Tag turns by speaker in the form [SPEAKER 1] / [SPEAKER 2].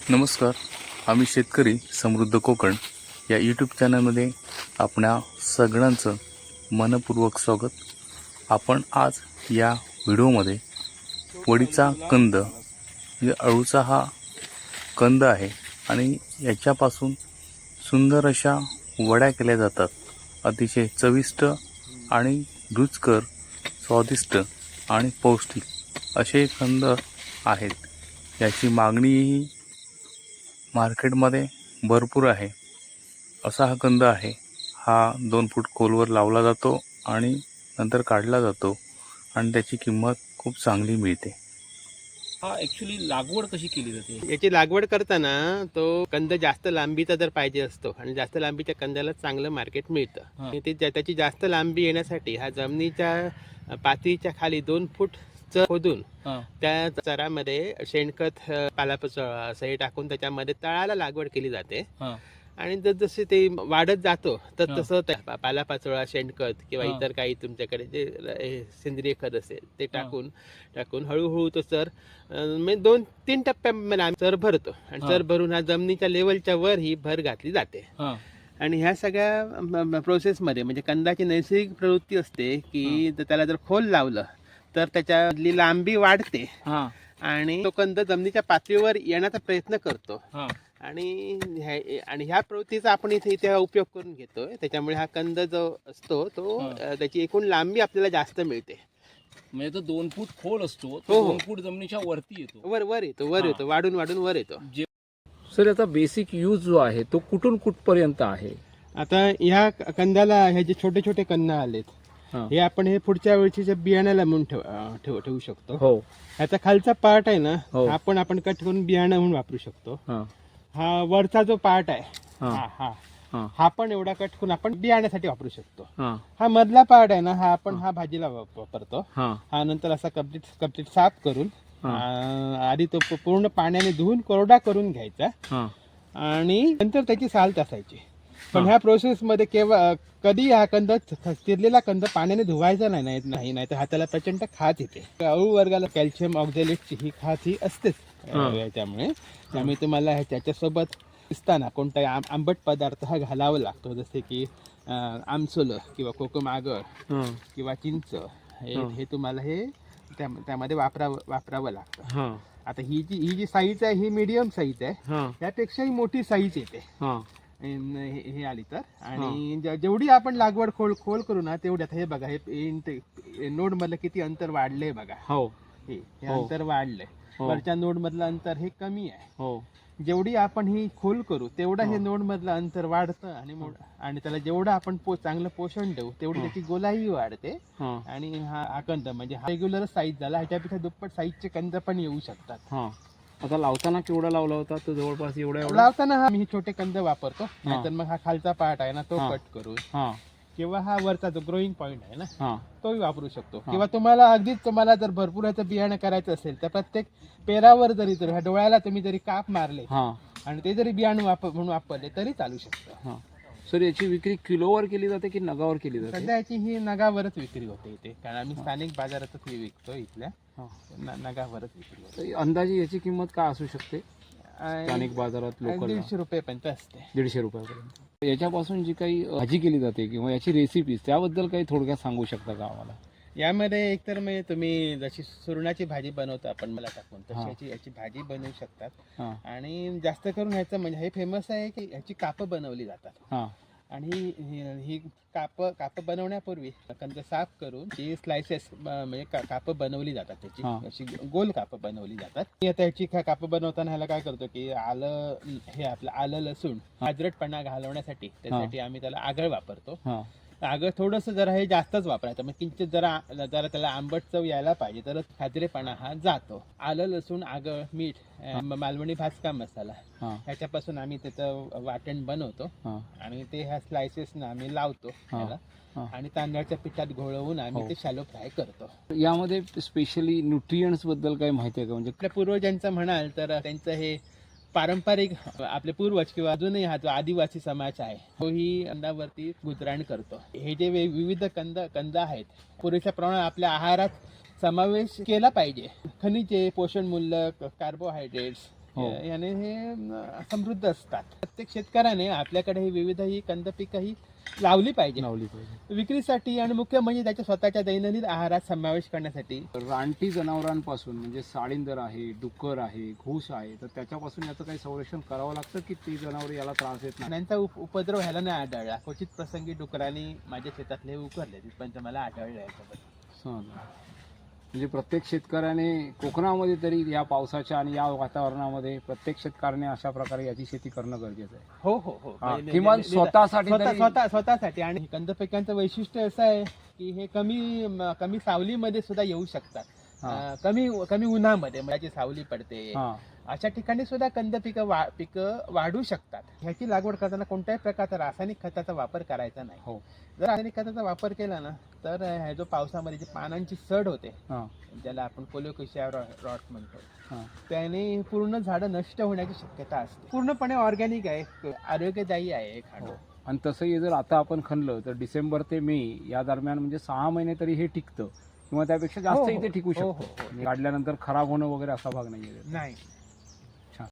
[SPEAKER 1] नमस्कार, आम्ही शेतकरी समृद्ध कोकण या यूट्यूब चॅनलमध्ये आपणा सगळ्यांचं मनपूर्वक स्वागत. आपण आज या व्हिडिओमध्ये वडीचा कंद म्हणजे अळूचा हा कंद आहे आणि याच्यापासून सुंदर अशा वड्या केल्या जातात. अतिशय चविष्ट आणि रुचकर, स्वादिष्ट आणि पौष्टिक असे कंद आहेत. याची मागणीही मार्केटमध्ये भरपूर आहे. असा हा कंद आहे. हा 2 फूट खोलवर लावला जातो आणि नंतर काढला जातो आणि त्याची किंमत खूप चांगली मिळते.
[SPEAKER 2] हा ॲक्च्युली लागवड कशी केली जाते?
[SPEAKER 3] याची लागवड करताना तो कंद जास्त लांबीचा जर पाहिजे असतो आणि जास्त लांबीच्या कंदाला चांगलं मार्केट मिळतं.
[SPEAKER 2] हा.
[SPEAKER 3] आणि त्याची जास्त लांबी येण्यासाठी हा जमिनीच्या पातळीच्या खाली 2 फूट खोदून
[SPEAKER 2] हा.
[SPEAKER 3] त्या चरामध्ये शेणखत, पालापाचोळा असं हे टाकून त्याच्यामध्ये तळाला लागवड केली जाते.
[SPEAKER 2] हा.
[SPEAKER 3] आणि जसे ते वाढत जातो तर
[SPEAKER 2] हा.
[SPEAKER 3] तसं त्या पालापाचोळा, शेणखत किंवा
[SPEAKER 2] हा.
[SPEAKER 3] इतर काही तुमच्याकडे जे सेंद्रिय खत असेल ते टाकून हळूहळू तो चर 2-3 टप्प्यामध्ये आम्ही चर भरतो आणि
[SPEAKER 2] हा.
[SPEAKER 3] चर भरून हा जमिनीच्या लेवलच्या वर ही भर घातली जाते.
[SPEAKER 2] हा.
[SPEAKER 3] आणि ह्या सगळ्या प्रोसेसमध्ये म्हणजे कंदाची नैसर्गिक प्रवृत्ती असते की त्याला जर खोल लावलं तर त्याच्यातली लांबी वाढते
[SPEAKER 2] हा.
[SPEAKER 3] आणि तो कंद जमिनीच्या पातळीवर येण्याचा प्रयत्न करतो.
[SPEAKER 2] हा.
[SPEAKER 3] आणि ह्या प्रवृत्तीचा आपण इथे उपयोग करून घेतोय. त्याच्यामुळे हा कंद जो असतो तो त्याची एकूण लांबी आपल्याला जास्त मिळते.
[SPEAKER 2] म्हणजे तो 2 फूट खोल असतो,
[SPEAKER 3] हो,
[SPEAKER 2] तो
[SPEAKER 3] हो.
[SPEAKER 2] 2 फूट जमिनीच्या वरती येतो.
[SPEAKER 3] वर येतो वाढून वर येतो.
[SPEAKER 4] सर याचा बेसिक यूज जो आहे तो कुठून कुठपर्यंत आहे?
[SPEAKER 3] आता ह्या कंदाला हे जे छोटे छोटे कंद आलेत
[SPEAKER 4] हा.
[SPEAKER 3] हे आपण हे पुढच्या वर्षीच्या बियाण्याला म्हणून ठेवू शकतो.
[SPEAKER 4] हो.
[SPEAKER 3] ह्याचा खालचा पार्ट आहे ना
[SPEAKER 4] हो.
[SPEAKER 3] आपण कट करून बियाणं म्हणून वापरू शकतो.
[SPEAKER 4] हा.
[SPEAKER 3] हा वरचा जो पार्ट आहे
[SPEAKER 4] हा.
[SPEAKER 3] हा
[SPEAKER 4] हा.
[SPEAKER 3] हा पण एवढा कट करून आपण बियाण्यासाठी वापरू शकतो.
[SPEAKER 4] हा.
[SPEAKER 3] हा मधला पार्ट आहे ना हा आपण भाजीला वापरतो.
[SPEAKER 4] हा.
[SPEAKER 3] हा नंतर असा कम्प्लीट साफ करून
[SPEAKER 4] हा.
[SPEAKER 3] आधी तो पूर्ण पाण्याने धुवून कोरडा करून घ्यायचा
[SPEAKER 4] हा.
[SPEAKER 3] आणि नंतर त्याची साल टाकायची. पण ह्या प्रोसेस मध्ये कधी हा कंद चिरलेला कंद पाण्याने धुवायचा नाही तर हाताला प्रचंड खाज येते. अळू वर्गाला कॅल्शियम ऑक्झॅलेटची ही खाज ही असतेच. त्यामुळे तुम्हाला त्याच्यासोबत दिसताना कोणताही आंबट पदार्थ हा घालावा लागतो. जसे की आमसोल किंवा कोकम आगर किंवा चिंच हे तुम्हाला हे त्यामध्ये वापरावं लागतं. आता ही जी साईज आहे ही मीडियम साईज आहे. त्यापेक्षाही मोठी साईज येते हे आली तर. आणि जेवढी आपण लागवड खोल करू ना तेवढ्यात हे बघा हे नोड मधलं किती अंतर वाढलंय बघा.
[SPEAKER 4] हो.
[SPEAKER 3] हे अंतर वाढलंय. वरच्या नोड मधलं अंतर हे कमी आहे.
[SPEAKER 4] हो.
[SPEAKER 3] जेवढी आपण ही खोल करू तेवढं हे नोड मधलं अंतर वाढतं आणि त्याला जेवढं आपण चांगलं पोषण देऊ तेवढी त्याची गोलाई वाढते. आणि हा कंद म्हणजे हा रेग्युलर साईज झाला. ह्याच्यापेक्षा दुप्पट साईजचे कंद पण येऊ शकतात.
[SPEAKER 4] आता लावताना केवढा लावला होता? तो जवळपास एवढा
[SPEAKER 3] लावताना हा मी छोटे कंद वापरतो. नाहीतर मग हा खालचा पार्ट आहे ना तो कट करू किंवा हा वरचा जो ग्रोईंग पॉइंट आहे ना तोही वापरू शकतो. किंवा तुम्हाला जर भरपूर याचं बियाणं करायचं असेल तर प्रत्येक पेरावर जरी ह्या डोळ्याला तुम्ही जरी काप मारले आणि ते जरी बियाणं म्हणून वापरले तरी चालू शकतं.
[SPEAKER 4] सर याची विक्री किलोवर केली जाते की नगावर केली जाते?
[SPEAKER 3] सध्या याची ही नगावरच विक्री होते इथे, कारण आम्ही स्थानिक बाजारातच ही विकतो. इथल्या नगावरच विक्री होते.
[SPEAKER 4] अंदाजे याची किंमत काय असू शकते स्थानिक बाजारात? लोकल
[SPEAKER 3] 150 रुपयेपर्यंत असते.
[SPEAKER 4] 150 रुपयापर्यंत. याच्यापासून जी काही भाजी केली जाते किंवा याची रेसिपीज त्याबद्दल काही थोडक्यात सांगू शकता का आम्हाला?
[SPEAKER 3] यामध्ये एकतर म्हणजे तुम्ही जशी सुरणाची भाजी बनवतो आपण मला टाकून तशी याची भाजी बनवू शकतात. आणि जास्त करून ह्याचं म्हणजे हे फेमस आहे की ह्याची कापं बनवली जातात. आणि ही कापं बनवण्यापूर्वी कंद साफ करून ती स्लायसेस म्हणजे कापं बनवली जातात. त्याची अशी गोल कापं बनवली जातात. आता ह्याची कापं बनवताना ह्याला काय करतो की आपलं आलं लसूण अद्रटपणा घालवण्यासाठी त्यासाठी आम्ही त्याला आगळ वापरतो. आगळ थोडंसं जरा हे जास्तच वापरायचं, मग किंचित जरा त्याला आंबट चव यायला पाहिजे तर खाजरेपणा हा जातो. आलं लसूण आगळ मीठ मालवणी भाजका मसाला ह्याच्यापासून आम्ही त्याचं वाटण बनवतो आणि ते ह्या स्लायसेस ना आम्ही लावतो आणि तांदळाच्या पिठात घोळवून आम्ही ते शॅलो फ्राय करतो.
[SPEAKER 4] यामध्ये स्पेशली न्यूट्रियंट्स बद्दल काही माहिती आहे का? म्हणजे
[SPEAKER 3] आपल्या पूर्वजांचं म्हणाल तर त्यांचं हे पारंपरिक आपले पूर्वज किंवा अजूनही हा जो आदिवासी समाज आहे तोही कंदावरती गुजराण करतो. हे जे विविध कंद आहेत पुरेशा प्रमाणात आपल्या आहारात समावेश केला पाहिजे. खनिजे, पोषण मूल्य, कार्बोहायड्रेट्स
[SPEAKER 4] हो.
[SPEAKER 3] याने हे समृद्ध असतात. प्रत्येक शेतकऱ्याने आपल्याकडे ही विविध ही कंद पिकं ही लावली पाहिजे
[SPEAKER 4] लावली पाहिजे.
[SPEAKER 3] विक्रीसाठी आणि मुख्य म्हणजे त्याच्या स्वतःच्या दैनंदिन आहारात समावेश करण्यासाठी.
[SPEAKER 4] रानटी जनावरांपासून म्हणजे साळींदर आहे, डुक्कर आहे, घूस आहे, तर त्याच्यापासून याचं काही संरक्षण करावं लागतं की ती जनावर याला त्रास देत नाही?
[SPEAKER 3] त्यांचा उपद्रव ह्याला नाही आढळला. क्वचित प्रसंगी डुकरांनी माझ्या शेतातले उकरले तिथपर्यंत मला आढळलं याच्याबद्दल.
[SPEAKER 4] म्हणजे प्रत्येक शेतकऱ्याने कोकणामध्ये तरी या पावसाच्या आणि या वातावरणामध्ये प्रत्येक शेतकऱ्याने अशा प्रकारे याची शेती करणं गरजेचं आहे.
[SPEAKER 3] हो हो हो
[SPEAKER 4] किमान स्वतःसाठी तरी-
[SPEAKER 3] स्वतःसाठी. आणि कंद पिकांचं वैशिष्ट्य असं आहे की हे कमी सावलीमध्ये सुद्धा येऊ शकतात. कमी उन्हामध्ये म्हणजे सावली पडते अशा ठिकाणी सुद्धा कंद पिकं वाढू शकतात. ह्याची लागवड करताना कोणत्याही प्रकारचा रासायनिक खताचा वापर करायचा नाही.
[SPEAKER 4] हो.
[SPEAKER 3] जर रासायनिक खताचा वापर केला ना तर ह्या जो पावसामध्ये जी पानांची सड होते ज्याला आपण कोलोकेशिया रॉट म्हणतो त्याने पूर्ण झाडं नष्ट होण्याची शक्यता असते. पूर्णपणे ऑर्गॅनिक आहे, आरोग्यदायी आहे हे खाणं.
[SPEAKER 4] आणि तसंही जर आता आपण खणलं तर डिसेंबर ते मे या दरम्यान म्हणजे 6 महिने तरी हे टिकतं किंवा त्यापेक्षा जास्त इथे टिकू शकतो. काढल्यानंतर खराब होणं वगैरे असा भाग नाहीये.
[SPEAKER 3] नाही